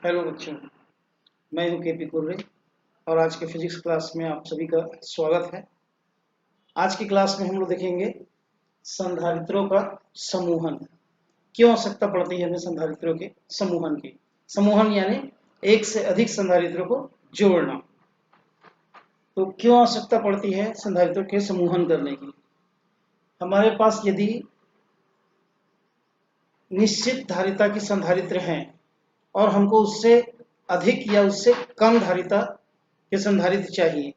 Hello बच्चों, मैं हूं केपी कुर्रे और आज के फिजिक्स क्लास में आप सभी का स्वागत है। आज की क्लास में हम लोग देखेंगे संधारित्रों का समूहन। क्यों आवश्यकता पड़ती है हमें संधारित्रों के समूहन की। समूहन यानी एक से अधिक संधारित्रों को जोड़ना। तो क्यों आवश्यकता पड़ती है संधारित्रों के समूहन करने की। हमारे पास यदि निश्चित धारिता की संधारित्र हैं और हमको उससे अधिक या उससे कम धारिता के संधारित्र चाहिए,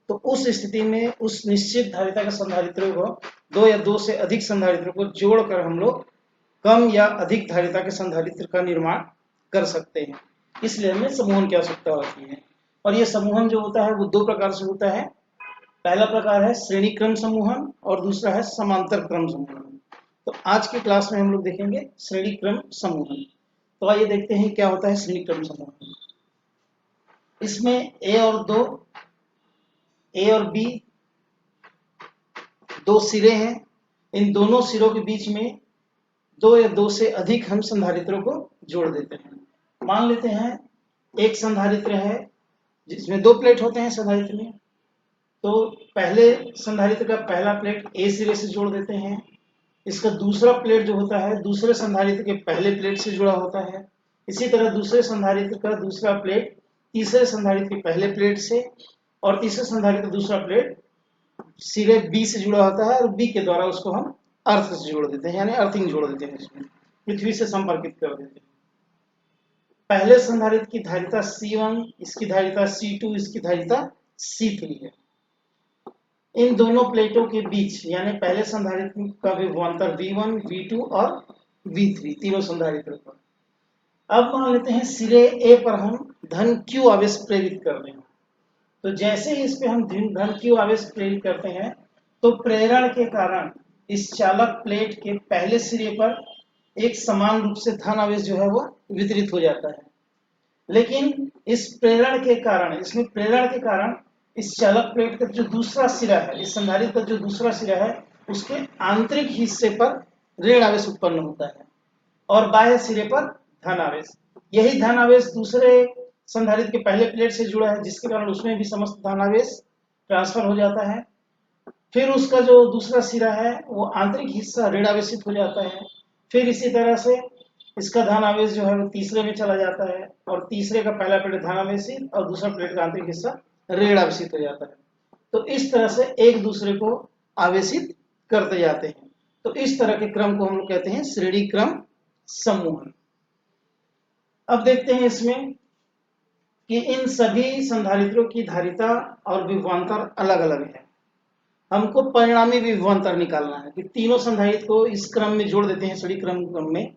तो उस स्थिति में उस निश्चित धारिता के संधारित्रों को दो या दो से अधिक संधारित्रों को जोड़कर हम लोग कम या अधिक धारिता के संधारित्र का निर्माण कर सकते हैं। इसलिए हमें समूहन की आवश्यकता होती है। और यह समूहन जो होता है वो दो प्रकार से होता है। पहला प्रकार है श्रेणी क्रम समूहन और दूसरा है समांतर क्रम समूहन। तो आज की क्लास में हम लोग देखेंगे श्रेणी क्रम समूहन। तो आइए देखते हैं क्या होता है श्रेणी क्रम समूहन। इसमें ए और बी दो सिरे हैं। इन दोनों सिरों के बीच में दो या दो से अधिक हम संधारित्रों को जोड़ देते हैं। मान लेते हैं एक संधारित्र है जिसमें दो प्लेट होते हैं संधारित्र में। तो पहले संधारित्र का पहला प्लेट ए सिरे से जोड़ देते हैं। इसका दूसरा प्लेट जो होता है दूसरे संधारित्र के पहले प्लेट से जुड़ा होता है। इसी तरह दूसरे संधारित्र का दूसरा प्लेट तीसरे संधारित्र के पहले प्लेट से और तीसरे संधारित्र का दूसरा प्लेट सिरे बी से जुड़ा होता है और बी के द्वारा उसको हम अर्थ से जोड़ देते हैं, यानी अर्थिंग जोड़ देते हैं, इसमें पृथ्वी से संपर्कित कर देते हैं। पहले संधारित्र की धारिता C1, इसकी धारिता C2, इसकी धारिता C3 है। इन दोनों प्लेटों के बीच यानी पहले संधारित्र का विभवांतर V1, V2 और V3 तीनों संधारित्र पर। अब मान लेते हैं सिरे ए पर हम धन Q आवेश प्रेरित कर रहे हैं। तो जैसे ही इस पे हम धन Q आवेश प्रेरित करते हैं तो प्रेरण के कारण इस चालक प्लेट के पहले सिरे पर एक समान रूप से धन आवेश जो है वो वितरित हो जाता है। लेकिन इस प्रेरण के कारण इस चालक प्लेट का जो दूसरा सिरा है, इस संधारित्र का जो दूसरा सिरा है उसके आंतरिक हिस्से पर ऋण आवेश उत्पन्न होता है और बाह्य सिरे पर धन आवेश। यही धन आवेश दूसरे संधारित्र के पहले प्लेट से जुड़ा है जिसके कारण उसमें भी समस्त धन आवेश ट्रांसफर हो जाता है। फिर उसका जो दूसरा सिरा है वो आंतरिक हिस्सा ऋण आवेशित हो जाता है। फिर इसी तरह से इसका धन आवेश जो है वो तीसरे में चला जाता है और तीसरे का पहला प्लेट धन आवेशित और दूसरा प्लेट का आंतरिक हिस्सा ऋण आवेशित हो जाता है। तो इस तरह से एक दूसरे को आवेशित करते जाते हैं। तो इस तरह के क्रम को हम लोग कहते हैं श्रेणी क्रम समूहन। अब देखते हैं इसमें कि इन सभी संधारित्रों की धारिता और विभवांतर अलग अलग है। हमको परिणामी विभवांतर निकालना है कि तीनों संधारित्र को इस क्रम में जोड़ देते हैं श्रेणी क्रम में,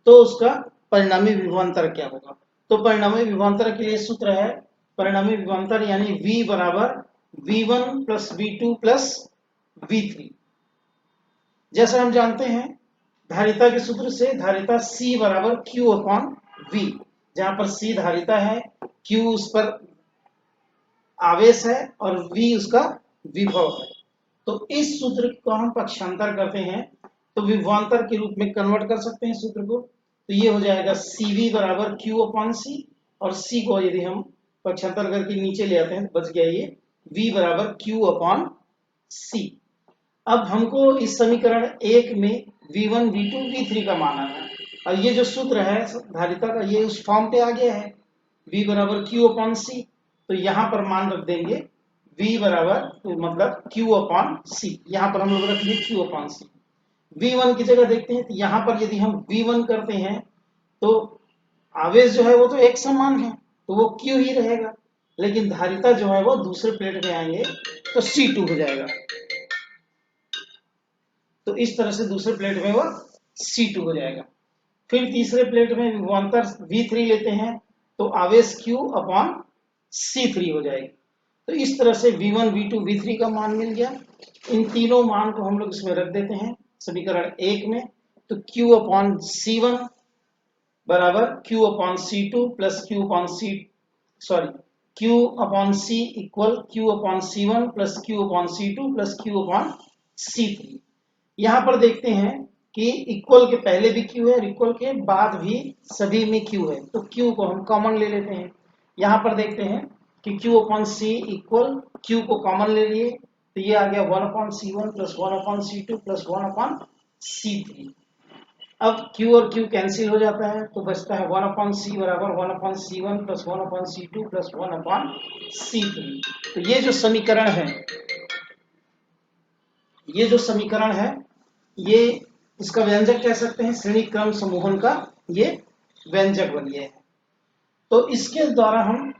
तो उसका परिणामी विभवांतर क्या होगा। तो परिणामी विभवांतर के लिए सूत्र है परिणामी विभवांतर यानी V बराबर V1 plus V2 plus V3। जैसा हम जानते हैं धारिता के सूत्र से धारिता C बराबर Q अपॉन V, जहां पर C धारिता है, Q उस पर आवेश है और V उसका विभव है। तो इस सूत्र को हम पक्षांतर करते हैं तो विभवांतर के रूप में कन्वर्ट कर सकते हैं सूत्र को। तो ये हो जाएगा CV बराबर Q अपॉन C और C को यदि हम पक्षांतर करके नीचे ले आते हैं तो बच गया ये V बराबर Q अपॉन C। अब हमको इस समीकरण 1 में V1, V2, V3 का मान आना है और ये जो सूत्र है धारिता का ये उस फॉर्म पे आ गया है V बराबर Q अपॉन C। तो यहाँ पर मान रख देंगे V बराबर तो मतलब Q अपॉन C, यहाँ पर हम लोग रख लिए Q अपॉन C। V1 की जगह देखते हैं तो यहाँ पर यदि हम V1 करते हैं तो आवेश जो है वो तो एक समान है तो वो Q ही रहेगा, लेकिन धारिता जो है वो दूसरे प्लेट में आएंगे तो C2 हो जाएगा। तो इस तरह से दूसरे प्लेट में वो C2 हो जाएगा। फिर तीसरे प्लेट में विभवांतर V3 लेते हैं तो आवेश Q अपॉन C3 हो जाएगी। तो इस तरह से V1, V2, V3 का मान मिल गया। इन तीनों मान को हम लोग इसमें रख देते हैं समीकरण 1 में। तो Q अपॉन C1 बराबर Q upon C2 plus Q upon Q upon C equal Q upon C1 plus Q upon C2 plus Q upon C3। यहाँ पर देखते हैं कि इक्वल के पहले भी क्यू है और इक्वल के बाद भी सभी में क्यू है, तो क्यू को हम कॉमन ले लेते हैं। यहाँ पर देखते हैं कि क्यू अपॉन सी इक्वल क्यू को कॉमन ले लिए, तो ये आ गया 1/C1 plus 1/C2 plus 1/C3। अब Q और Q कैंसिल हो जाता है तो बचता है 1/C बराबर 1/C1 plus 1/C2 plus 1/C3। तो ये जो समीकरण है, ये इसका व्यंजक कह सकते हैं, श्रेणी क्रम समूहन का ये व्यंजक बन गया है। तो इसके द्वारा हम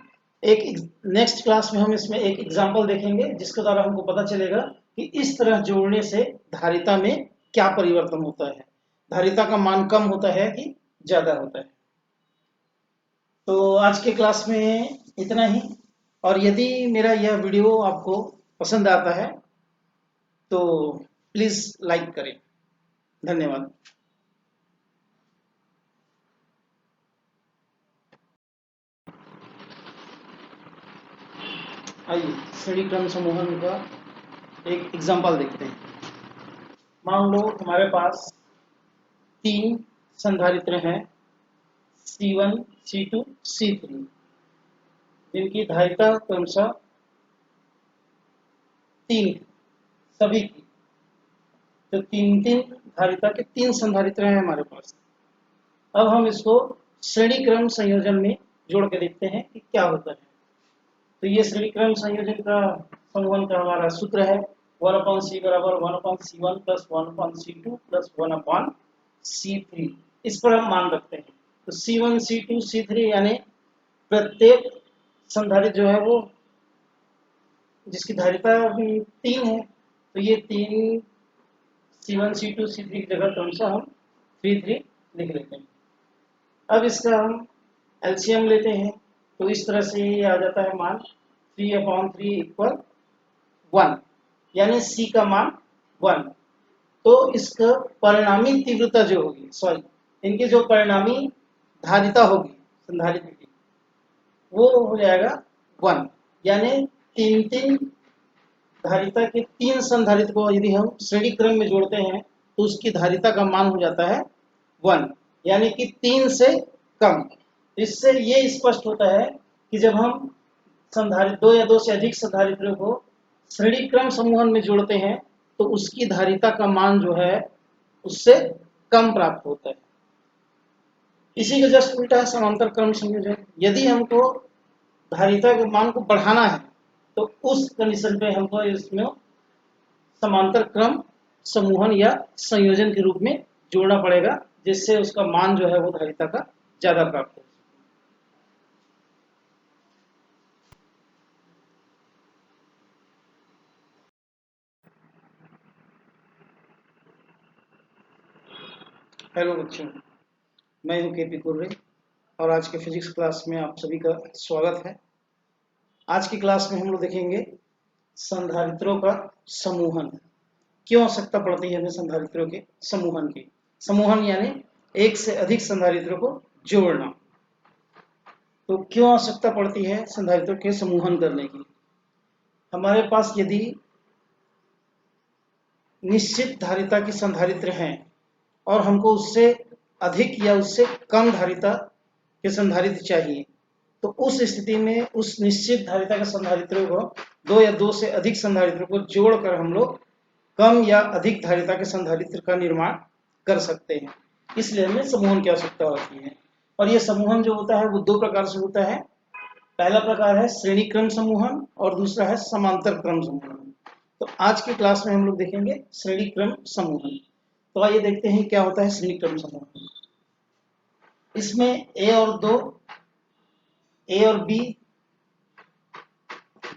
नेक्स्ट क्लास में हम इसमें एक एग्जाम्पल देखेंगे जिसके द्वारा हमको पता चलेगा कि इस तरह जोड़ने से धारिता में क्या परिवर्तन होता है, धारिता का मान कम होता है कि ज्यादा होता है। तो आज के क्लास में इतना ही, और यदि मेरा यह वीडियो आपको पसंद आता है तो प्लीज लाइक करें। धन्यवाद। आइए श्रेणी क्रम समूहन का एक एग्जाम्पल देखते हैं। मान लो हमारे पास 3 संधारित्र हैं C1, C2, C3, जिनकी धारिता क्रमशः 3 सभी की, तो 3 धारिता के 3 संधारित्र हैं हमारे पास। अब हम इसको श्रेणी क्रम संयोजन में जोड़ के देखते हैं कि क्या होता है। तो ये श्रेणी क्रम संयोजन का समूहन का हमारा सूत्र है 1/C बराबर 1/C1 plus 1/C2 plus 1/C3। इस पर हम मान रखते हैं। तो C1, C2, C3 यानी प्रत्येक संधारित्र जो है वो जिसकी धारिता भी 3 है, तो ये 3 C1, C2, C3 की जगह क्रमशः हम 3 लिख लेते हैं। अब इसका हम एलसीएम लेते हैं, तो इस तरह से ये आ जाता है मान 3/3 इक्वल 1, यानी C का मान 1। तो इसका परिणामी तीव्रता जो होगी, इनकी जो परिणामी धारिता होगी संधारित्र की, वो हो जाएगा 1, यानी 3 धारिता के 3 संधारित्र को यदि हम श्रेणी क्रम में जोड़ते हैं तो उसकी धारिता का मान हो जाता है 1, यानी कि 3 से कम। इससे ये स्पष्ट होता है कि जब हम संधारित्र 2 या 2 से अधिक संधारित्रों को श्रेणी क्रम समूहन में जोड़ते हैं तो उसकी धारिता का मान जो है उससे कम प्राप्त होता है। इसी का जस्ट उल्टा है समांतर क्रम संयोजन। यदि हमको धारिता के मान को बढ़ाना है तो उस कंडीशन पे हमको इसमें समांतर क्रम समूहन या संयोजन के रूप में जोड़ना पड़ेगा, जिससे उसका मान जो है वो धारिता का ज्यादा प्राप्त हो। हेलो बच्चों, मैं हूं केपी कुर्रे और आज के फिजिक्स क्लास में आप सभी का स्वागत है। आज की क्लास में हम लोग देखेंगे संधारित्रों का समूहन। क्यों आवश्यकता पड़ती है हमें संधारित्रों के समूहन की? समूहन यानी एक से अधिक संधारित्रों को जोड़ना। तो क्यों आवश्यकता पड़ती है संधारित्रों के समूहन करने की? हमारे पास यदि निश्चित धारिता की संधारित्र हैं और हमको उससे अधिक या उससे कम धारिता के संधारित्र चाहिए, तो उस स्थिति में उस निश्चित धारिता के संधारित्रों को 2 या 2 से अधिक संधारित्रों को जोड़कर हम लोग कम या अधिक धारिता के संधारित्र का निर्माण कर सकते हैं। इसलिए हमें समूहन की आवश्यकता होती है। और यह समूहन जो होता है वो 2 प्रकार से होता है। पहला प्रकार है श्रेणी क्रम समूहन और दूसरा है समांतर क्रम समूहन। तो आज की क्लास में हम लोग देखेंगे श्रेणी क्रम समूहन। तो आइए देखते हैं क्या होता है श्रेणी क्रम समूहन। इसमें ए और बी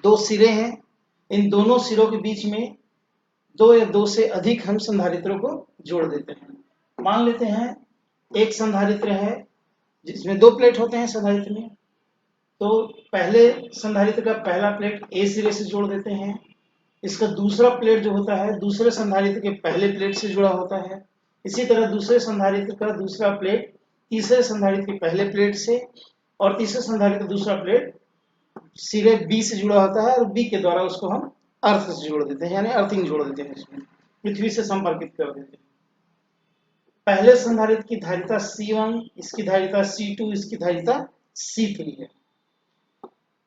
2 सिरे हैं। इन दोनों सिरों के बीच में 2 या 2 से अधिक हम संधारित्रों को जोड़ देते हैं। मान लेते हैं एक संधारित्र है जिसमें 2 प्लेट होते हैं संधारित्र में। तो पहले संधारित्र का पहला प्लेट ए सिरे से जोड़ देते हैं। इसका दूसरा प्लेट जो होता है दूसरे संधारित्र के पहले प्लेट से जुड़ा होता है। इसी तरह दूसरे संधारित्र का दूसरा प्लेट तीसरे संधारित्र के पहले प्लेट से, और तीसरे संधारित्र का दूसरा प्लेट सिरे बी से जुड़ा होता है और बी के द्वारा उसको हम अर्थ से जोड़ देते हैं, यानी अर्थिंग जोड़ देते हैं, इसमें पृथ्वी से संपर्कित कर देते हैं। पहले संधारित्र की धारिता C1, इसकी धारिता C2, इसकी धारिता C3 है।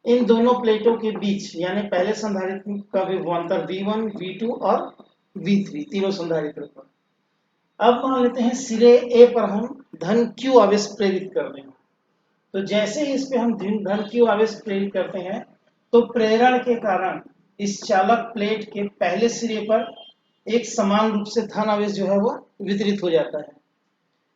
इन दोनों प्लेटों के बीच यानी पहले संधारित्र का विभवांतर V1, V2 और V3 तीनों संधारित्र पर। अब मान लेते हैं सिरे A पर हम धन Q आवेश प्रेरित कर रहे हैं। तो जैसे ही इस पे हम धन Q आवेश प्रेरित करते हैं तो प्रेरण के कारण इस चालक प्लेट के पहले सिरे पर एक समान रूप से धन आवेश जो है वो वितरित हो जाता है।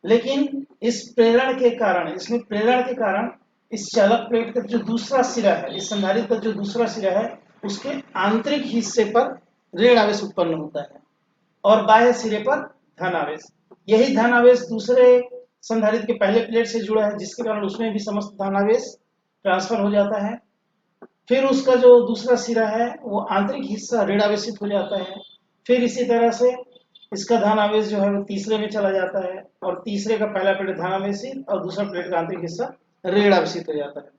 लेकिन इस प्रेरण के कारण इस चालक प्लेट का जो दूसरा सिरा है, इस संधारित्र का जो दूसरा सिरा है, उसके आंतरिक हिस्से पर ऋण आवेश उत्पन्न होता है और बाह्य सिरे पर धन आवेश। यही धन आवेश दूसरे संधारित्र के पहले प्लेट से जुड़ा है, जिसके कारण उसमें भी समस्त धन आवेश ट्रांसफर हो जाता है। फिर उसका जो दूसरा सिरा है वो आंतरिक हिस्सा ऋण आवेशित हो जाता है। फिर इसी तरह से इसका धन आवेश जो है वो तीसरे में चला जाता है और तीसरे का पहला प्लेट धन आवेशित और दूसरा प्लेट का आंतरिक हिस्सा ऋण आवेशित हो जाता है।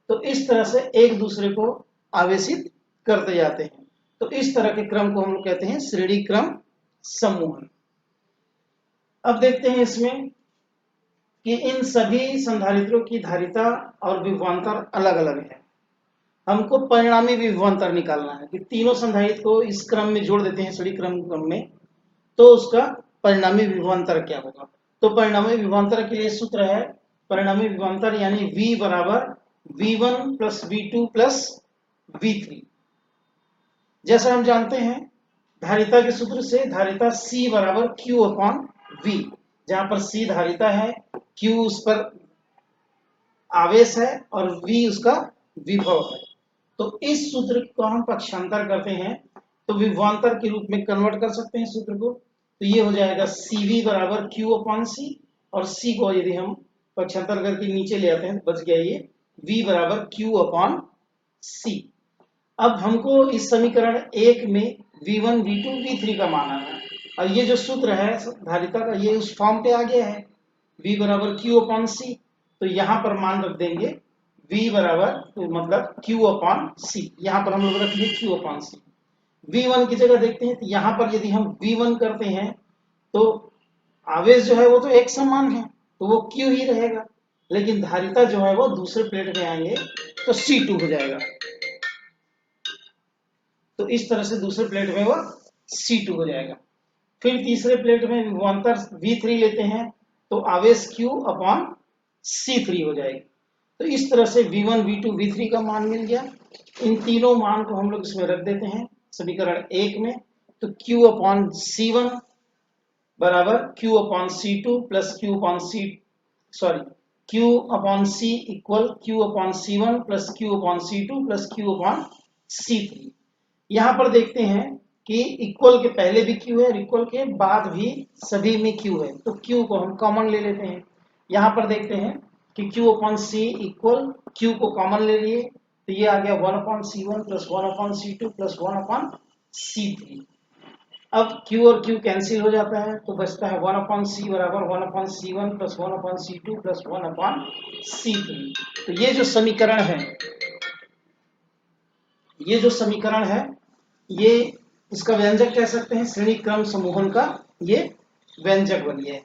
तो इस तरह से एक दूसरे को आवेशित करते जाते हैं। तो इस तरह के क्रम को हम लोग कहते हैं श्रेणी क्रम समूहन। अब देखते हैं इसमें कि इन सभी संधारित्रों की धारिता और विभवांतर अलग अलग है। हमको परिणामी विभवांतर निकालना है कि तीनों संधारित्र को इस क्रम में जोड़ देते हैं श्रेणी क्रम में, तो उसका परिणामी विभवांतर क्या होगा। तो परिणामी विभवांतर के लिए सूत्र है परिणामी विभवांतर यानी V बराबर V1 plus V2 plus V3। जैसा हम जानते हैं धारिता के सूत्र से धारिता C बराबर Q अपॉन V, जहां पर C धारिता है, Q उस पर आवेश है और V उसका विभव है। तो इस सूत्र को हम पक्षांतर करते हैं तो विभवांतर के रूप में कन्वर्ट कर सकते हैं सूत्र को। तो ये हो जाएगा CV बराबर Q अपॉन C और C को यदि हम पक्षांतर करके नीचे ले आते हैं तो बच गया ये V बराबर Q अपॉन C। अब हमको इस समीकरण 1 में V1, V2, V3 का मान आना है और ये जो सूत्र है धारिता का ये उस फॉर्म पे आ गया है V बराबर Q अपॉन C। तो यहाँ पर मान रख देंगे V बराबर तो मतलब Q अपॉन C, यहाँ पर हम लोग रख लिए Q अपॉन C। V1 की जगह देखते हैं तो यहाँ पर यदि हम V1 करते हैं तो आवेश जो है वो तो एक समान है तो वो Q ही रहेगा, लेकिन धारिता जो है वो दूसरे प्लेट में आएंगे तो C2 हो जाएगा। तो इस तरह से दूसरे प्लेट में वो C2 हो जाएगा। फिर तीसरे प्लेट में विभवांतर V3 लेते हैं तो आवेश Q अपॉन C3 हो जाएगी। तो इस तरह से V1, V2, V3 का मान मिल गया। इन तीनों मान को हम लोग इसमें रख देते हैं समीकरण 1 में। तो Q अपॉन C1 बराबर Q upon C2 plus Q upon Q upon C equal Q upon C1 plus Q upon C2 plus Q upon C3। यहाँ पर देखते हैं कि इक्वल के पहले भी Q है और इक्वल के बाद भी सभी में Q है, तो Q को हम कॉमन ले लेते हैं। यहाँ पर देखते हैं कि Q upon C equal Q को कॉमन ले लिए तो ये आ गया 1 upon C1 plus 1 upon C2 plus 1 upon C3। अब Q और Q कैंसिल हो जाता है तो बचता है 1 अपॉन C बराबर 1 upon C1 plus 1 upon C2 plus 1 upon C3। तो ये जो समीकरण है ये इसका व्यंजक कह सकते हैं, श्रेणी क्रम समूहन का ये व्यंजक बन गया है।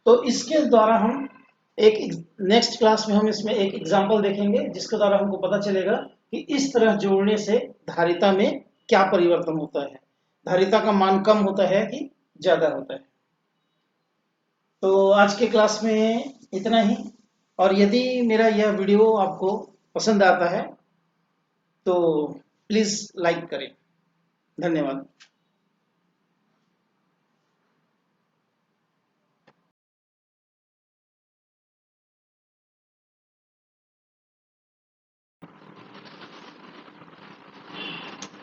तो इसके द्वारा हम एक नेक्स्ट क्लास में हम इसमें एक एग्जांपल देखेंगे जिसके द्वारा हमको पता चलेगा कि इस तरह जोड़ने से धारिता में क्या परिवर्तन होता है, धारिता का मान कम होता है कि ज्यादा होता है। तो आज के क्लास में इतना ही, और यदि मेरा यह वीडियो आपको पसंद आता है तो प्लीज लाइक करें। धन्यवाद।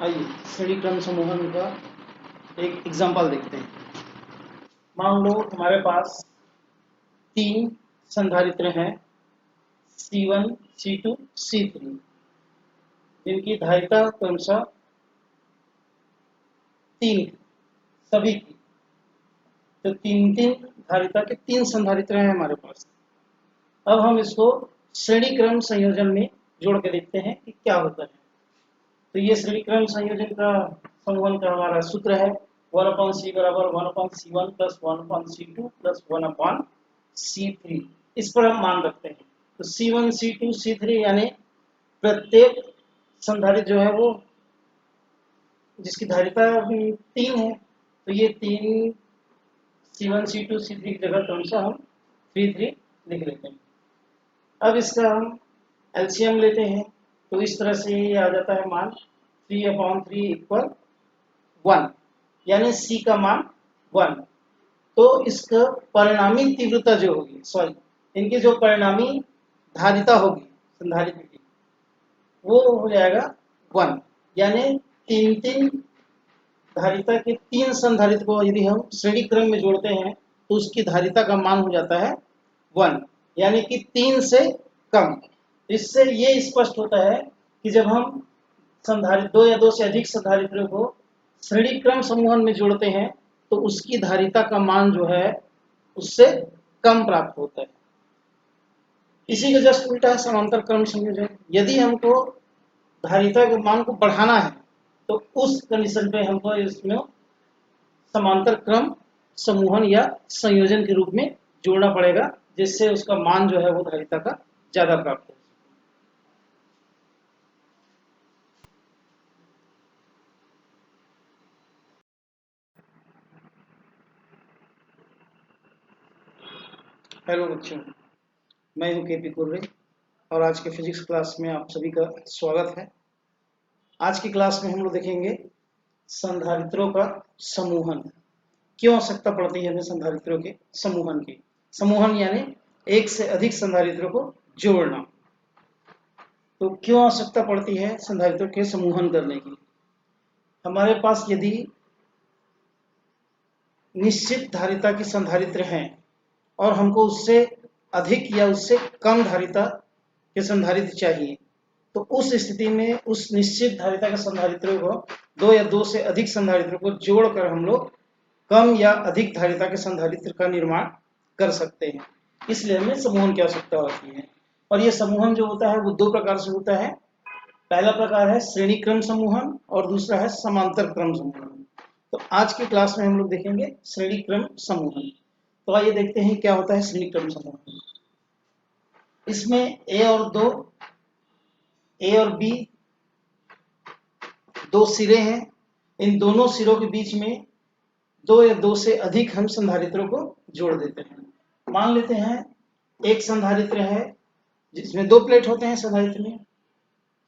आइए श्रेणी क्रम समूहन का एक एग्जांपल देखते हैं। मान लो हमारे पास 3 संधारित्र हैं C1, C2, C3 जिनकी धारिता क्रमशः 3 सभी की। तो 3 धारिता के 3 संधारित्र हैं हमारे पास। अब हम इसको श्रेणी क्रम संयोजन में जोड़ के देखते हैं कि क्या होता है। तो ये श्रेणी क्रम संयोजन का समूहन का हमारा सूत्र है 1/c बराबर 1/c1 plus 1/c2 plus 1/c3, इस पर हम मान रखते हैं। तो C1 C2 C3 यानी प्रत्येक संधारित्र जो है वो जिसकी धारिता अभी 3 है, तो ये 3 C1 C2 C3 की जगह क्रमशः हम 3 लिख लेते हैं। अब इसका हम एलसीएम लेते हैं, तो इस तरह से ये आ जाता है मान 3/3 इक्वल 1, यानी C का मान 1। तो इसका परिणामी तीव्रता जो होगी, सॉरी, इनकी जो परिणामी धारिता होगी संधारित्र की, वो हो जाएगा 1, यानी 3 धारिता के 3 संधारित्र को यदि हम श्रेणी क्रम में जोड़ते हैं तो उसकी धारिता का मान हो जाता है 1, यानी कि 3 से कम। इससे ये स्पष्ट होता है कि जब हम संधारित्र 2 या 2 से अधिक संधारित्रों को श्रेणी क्रम समूहन में जोड़ते हैं तो उसकी धारिता का मान जो है उससे कम प्राप्त होता है। इसी का जस्ट उल्टा है समांतर क्रम संयोजन। यदि हमको धारिता के मान को बढ़ाना है तो उस कंडीशन पे हमको इसमें समांतर क्रम समूहन या संयोजन के रूप में जोड़ना पड़ेगा, जिससे उसका मान जो है वो धारिता का ज्यादा प्राप्त हो। हेलो बच्चों, मैं हूं केपी कुर्रे और आज के फिजिक्स क्लास में आप सभी का स्वागत है। आज की क्लास में हम लोग देखेंगे संधारित्रों का समूहन। क्यों आवश्यकता पड़ती है हमें संधारित्रों के समूहन की? समूहन यानी एक से अधिक संधारित्रों को जोड़ना। तो क्यों आवश्यकता पड़ती है संधारित्रों के समूहन करने की? हमारे पास यदि निश्चित धारिता की संधारित्र हैं और हमको उससे अधिक या उससे कम धारिता के संधारित्र चाहिए, तो उस स्थिति में उस निश्चित धारिता के संधारित्रों को 2 या 2 से अधिक संधारित्रों को जोड़कर हम लोग कम या अधिक धारिता के संधारित्र का निर्माण कर सकते हैं। इसलिए हमें समूहन की आवश्यकता होती है। और यह समूहन जो होता है वो 2 प्रकार से होता है। पहला प्रकार है श्रेणी क्रम समूहन और दूसरा है समांतर क्रम समूहन। तो आज की क्लास में हम लोग देखेंगे श्रेणी क्रम समूहन। तो आइए देखते हैं क्या होता है श्रेणी क्रम समूहन। इसमें ए और बी 2 सिरे हैं। इन दोनों सिरों के बीच में 2 या 2 से अधिक हम संधारित्रों को जोड़ देते हैं। मान लेते हैं एक संधारित्र है जिसमें 2 प्लेट होते हैं संधारित्र में।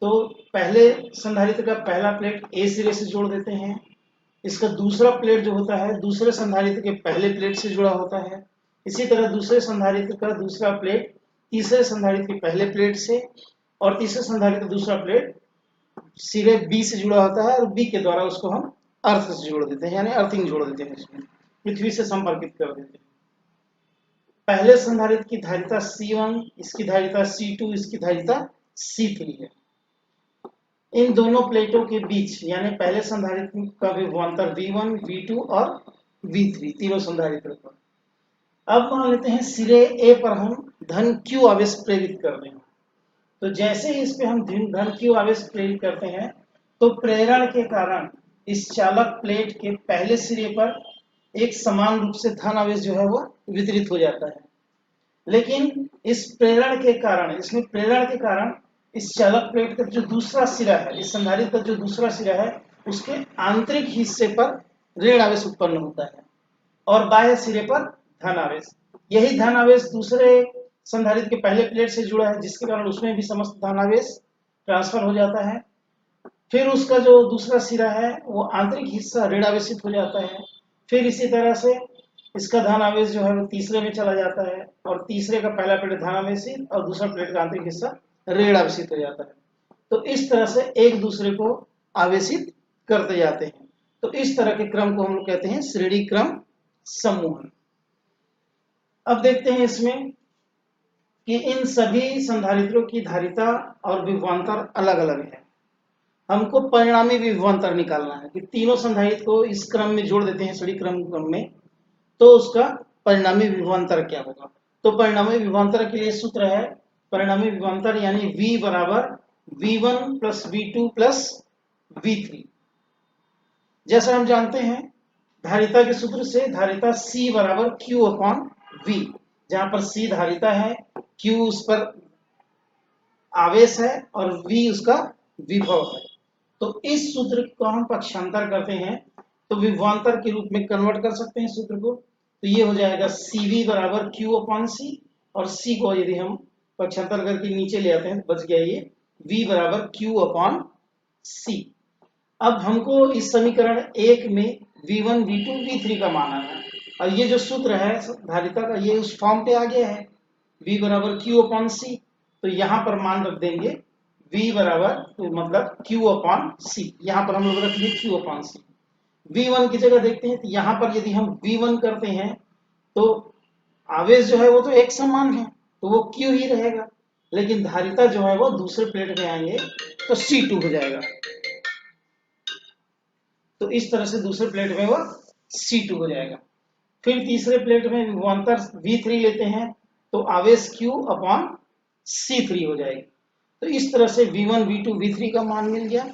तो पहले संधारित्र का पहला प्लेट ए सिरे से जोड़ देते हैं। इसका दूसरा प्लेट जो होता है दूसरे संधारित्र के पहले प्लेट से जुड़ा होता है। इसी तरह दूसरे संधारित्र का दूसरा प्लेट तीसरे संधारित्र के पहले प्लेट से, और तीसरे संधारित्र का दूसरा प्लेट सिरे बी से जुड़ा होता है और बी के द्वारा उसको हम अर्थ से जोड़ देते हैं, यानी अर्थिंग जोड़ देते हैं, इसमें पृथ्वी से संपर्कित कर देते हैं। पहले संधारित्र की धारिता C1, इसकी धारिता C2, इसकी धारिता C3 है। इन दोनों प्लेटों के बीच यानी पहले संधारित्र का विभवांतर V1, V2 और V3, तीनों संधारित्र पर। अब मान लेते हैं सिरे ए पर हम धन Q आवेश प्रेरित कर रहे हैं। तो जैसे ही इस पे हम धन Q आवेश प्रेरित करते हैं तो प्रेरण के कारण इस चालक प्लेट के पहले सिरे पर एक समान रूप से धन आवेश जो है वो वितरित हो जाता है। लेकिन इस प्रेरण के कारण इस चालक प्लेट का जो दूसरा सिरा है, इस संधारित्र का जो दूसरा सिरा है, उसके आंतरिक हिस्से पर ऋण आवेश उत्पन्न होता है और बाह्य सिरे पर धन आवेश। यही धन आवेश दूसरे संधारित्र के पहले प्लेट से जुड़ा है, जिसके कारण उसमें भी समस्त धन आवेश ट्रांसफर हो जाता है। फिर उसका जो दूसरा सिरा है वो आंतरिक हिस्सा ऋण आवेशित हो जाता है। फिर इसी तरह से इसका धन आवेश जो है वो तीसरे में चला जाता है और तीसरे का पहला प्लेट धन आवेशित और दूसरा प्लेट का आंतरिक हिस्सा ऋण आवेशित हो जाता है। तो इस तरह से एक दूसरे को आवेशित करते जाते हैं। तो इस तरह के क्रम को हम लोग कहते हैं श्रेणी क्रम समूहन। अब देखते हैं इसमें कि इन सभी संधारित्रों की धारिता और विभवांतर अलग अलग है। हमको परिणामी विभवांतर निकालना है कि तीनों संधारित्र को इस क्रम में जोड़ देते हैं श्रेणी क्रम में, तो उसका परिणामी विभवांतर क्या होगा। तो परिणामी विभवांतर के लिए सूत्र है परिणामी विभवांतर यानी V बराबर V1 plus V2 plus V3। जैसा हम जानते हैं धारिता के सूत्र से धारिता C बराबर Q अपॉन V, जहां पर C धारिता है, Q उस पर आवेश है और V उसका विभव है। तो इस सूत्र को हम पक्षांतर करते हैं तो विभवांतर के रूप में कन्वर्ट कर सकते हैं सूत्र को। तो ये हो जाएगा CV बराबर Q अपॉन C, और C को यदि हम पक्षांतर करके नीचे ले आते हैं तो बच गया ये V बराबर Q अपॉन C। अब हमको इस समीकरण 1 में V1, V2, V3 का मान आना है, और ये जो सूत्र है धारिता का ये उस फॉर्म पे आ गया है V बराबर Q अपॉन C। तो यहाँ पर मान रख देंगे V बराबर तो मतलब Q अपॉन C, यहाँ पर हम लोग रख लिए Q अपॉन C। V1 की जगह देखते हैं तो यहाँ पर यदि हम V1 करते हैं तो आवेश जो है वो तो एक समान है तो वो Q ही रहेगा, लेकिन धारिता जो है वो दूसरे प्लेट में आएंगे तो C2 हो जाएगा। तो इस तरह से दूसरे प्लेट में वो C2 हो जाएगा। फिर तीसरे प्लेट में विभवांतर V3 लेते हैं तो आवेश Q अपॉन C3 हो जाएगी। तो इस तरह से V1, V2, V3 का मान मिल गया।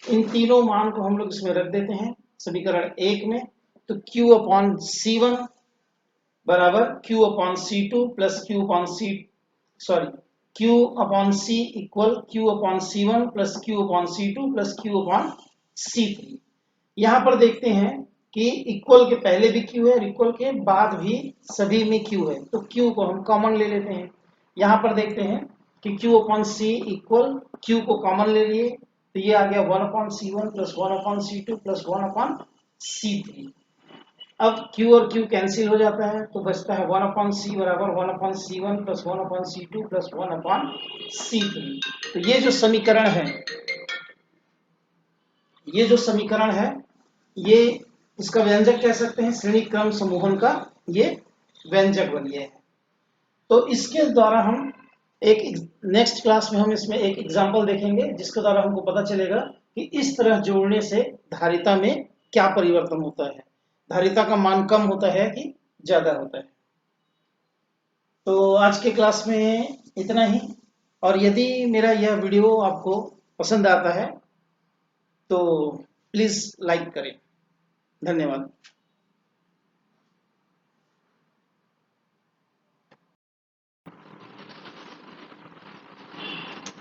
इन तीनों मान को हम लोग इसमें रख देते हैं समीकरण 1 में। तो Q अपॉन C1 बराबर Q upon C2 plus Q upon Q upon C equal Q upon C1 plus Q upon C2 plus Q upon C3। यहाँ पर देखते हैं कि इक्वल के पहले भी Q है और इक्वल के बाद भी सभी में Q है, तो Q को हम कॉमन ले लेते हैं। यहाँ पर देखते हैं कि Q upon C equal Q को कॉमन ले लिए तो ये आ गया 1 upon C1 plus 1 upon C2 plus 1 upon C3। अब Q और Q कैंसिल हो जाता है तो बचता है 1 अपॉन C बराबर 1 upon C1 plus 1 upon C2 plus 1 upon C3। तो ये जो समीकरण है ये इसका व्यंजक कह सकते हैं, श्रेणी क्रम समूहन का ये व्यंजक बन गया है। तो इसके द्वारा हम एक नेक्स्ट क्लास में हम इसमें एक एग्जांपल देखेंगे जिसके द्वारा हमको पता चलेगा कि इस तरह जोड़ने से धारिता में क्या परिवर्तन होता है, धारिता का मान कम होता है कि ज्यादा होता है। तो आज के क्लास में इतना ही, और यदि मेरा यह वीडियो आपको पसंद आता है तो प्लीज लाइक करें। धन्यवाद।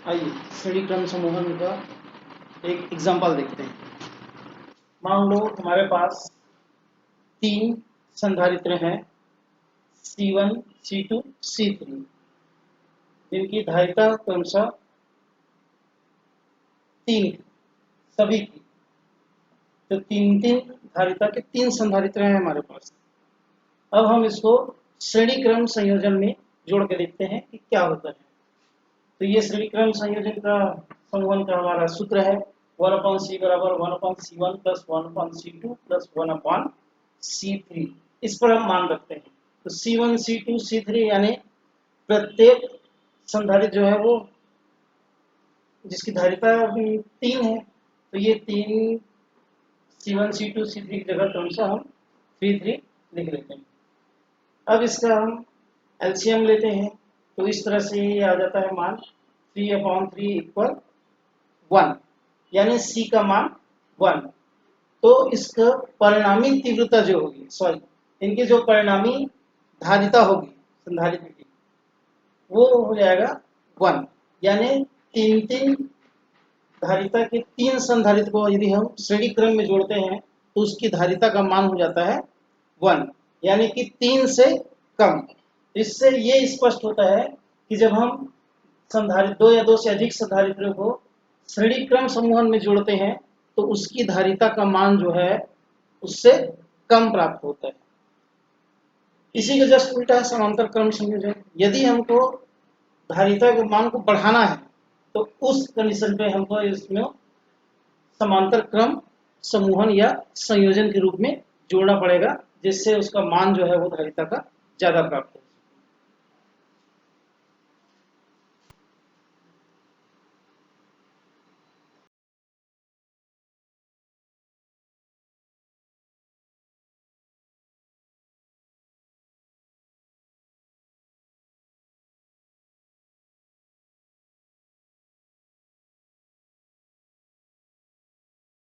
आइए श्रेणी क्रम समूहन का एक एग्जांपल देखते हैं। मान लो हमारे पास 3 संधारित्र हैं C1, C2, C3, जिनकी धारिता क्रमशः 3 सभी की। तो 3 धारिता के 3 संधारित्र हैं हमारे पास। अब हम इसको श्रेणी क्रम संयोजन में जोड़ के देखते हैं कि क्या होता है। तो ये श्रेणी क्रम संयोजन का समूहन का हमारा सूत्र है 1 अपॉन C बराबर 1 upon C1 plus 1 upon C2 plus 1 upon C3। इस पर हम मान रखते हैं। तो C1, C2, C3 यानी प्रत्येक संधारित्र जो है वो जिसकी धारिता 3 है, तो ये 3 C1, C2, C3 की जगह क्रमशः हम 3 लिख लेते हैं। अब इसका हम एलसीएम लेते हैं तो इस तरह से ये आ जाता है मान 3 अपॉन 3 इक्वल 1, यानी C का मान 1। तो इसका परिणामी तीव्रता जो होगी इनकी जो परिणामी धारिता होगी संधारित्र की वो हो जाएगा 1, यानी 3 धारिता के 3 संधारित्र को यदि हम श्रेणी क्रम में जोड़ते हैं तो उसकी धारिता का मान हो जाता है 1, यानी कि 3 से कम। इससे ये स्पष्ट होता है कि जब हम संधारित्र 2 या 2 से अधिक संधारित्रों को श्रेणी क्रम समूहन में जोड़ते हैं तो उसकी धारिता का मान जो है उससे कम प्राप्त होता है। इसी का जस्ट उल्टा है समांतर क्रम संयोजन। यदि हमको धारिता के मान को बढ़ाना है तो उस कंडीशन पे हमको इसमें समांतर क्रम समूहन या संयोजन के रूप में जोड़ना पड़ेगा, जिससे उसका मान जो है वो धारिता का ज्यादा प्राप्त हो।